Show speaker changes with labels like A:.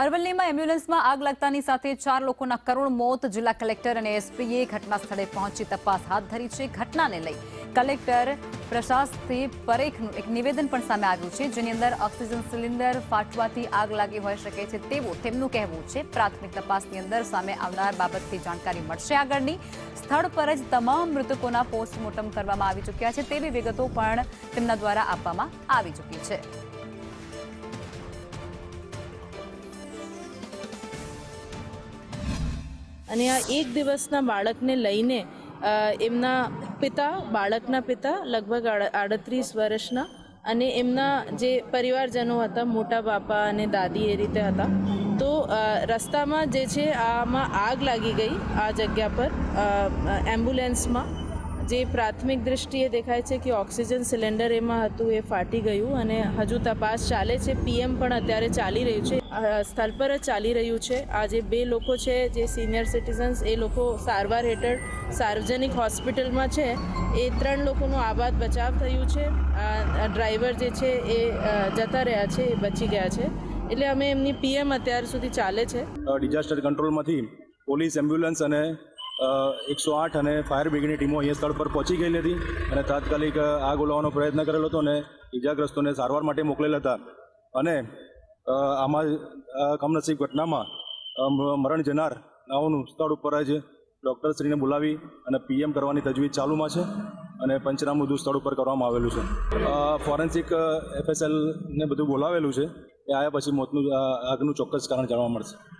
A: અરવલ્લીમાં એમ્બ્યુલન્સમાં આગ લાગતાની સાથે 4 લોકોના કરુણ મોત। જિલ્લા કલેક્ટર અને એસપીએ ઘટના સ્થળે પહોંચી તપાસ હાથ ધરી છે। ઘટનાને લઈ કલેક્ટર પ્રશાસથી પરેખનું એક નિવેદન પણ સામે આવ્યું છે, જેની અંદર ઓક્સિજન સિલિન્ડર ફાટવાથી આગ લાગી હોઈ શકે છે તેવું તેમનું કહેવું છે। પ્રાથમિક તપાસની અંદર સામે આવનાર બાબતથી જાણકારી મળશે આગળની। સ્થળ પર જ તમામ મૃતકોના પોસ્ટમોર્ટમ કરવામાં આવી ચૂક્યા છે તેવી વિગતો પણ તેમના દ્વારા આપવામાં આવી ચૂકી છે।
B: અને આ એક દિવસના બાળકને લઈને એમના પિતા, બાળકના પિતા લગભગ 38 વર્ષના અને એમના જે પરિવારજનો હતા, મોટા બાપા અને દાદી એ રીતે હતા। તો રસ્તામાં જે છે આમાં આગ લાગી ગઈ આ જગ્યા પર એમ્બ્યુલન્સમાં। જે પ્રાથમિક દૃષ્ટિએ દેખાય છે કે ઓક્સિજન સિલિન્ડર એમાં હતું, એ ફાટી ગયું અને હજુ તપાસ ચાલે છે। પીએમ પણ અત્યારે ચાલી રહ્યું છે, સ્થળ પર જ ચાલી રહ્યું છે। આ જે 2 લોકો છે જે સિનિયર સિટીઝન્સ, એ લોકો સારવાર હેઠળ સાર્વજનિક હોસ્પિટલમાં છે। એ 3 લોકોનું આબાદ બચાવ થયું છે। ડ્રાઈવર જે છે એ જતા રહ્યા છે, એ બચી ગયા છે। એટલે અમે એમની પીએમ અત્યાર સુધી ચાલે છે।
C: ડિઝાસ્ટર કંટ્રોલમાંથી પોલીસ, એમ્બ્યુલન્સ અને 108 અને ફાયર બ્રિગેડની ટીમો અહીંયા સ્થળ પર પહોંચી ગયેલી હતી અને તાત્કાલિક આગ ઓલવવાનો પ્રયત્ન કરેલો હતો અને ઇજાગ્રસ્તોને સારવાર માટે મોકલેલા હતા। અને આમાં કમનસીબ ઘટનામાં મરણ જનાર નાઓનું સ્થળ ઉપર જ ડૉક્ટરશ્રીને બોલાવી અને પીએમ કરવાની તજવીજ ચાલુમાં છે અને પંચનામું બધું સ્થળ ઉપર કરવામાં આવેલું છે। ફોરેન્સિક FSLને બધું બોલાવેલું છે। એ આવ્યા પછી આગનું ચોક્કસ કારણ જાણવા મળશે।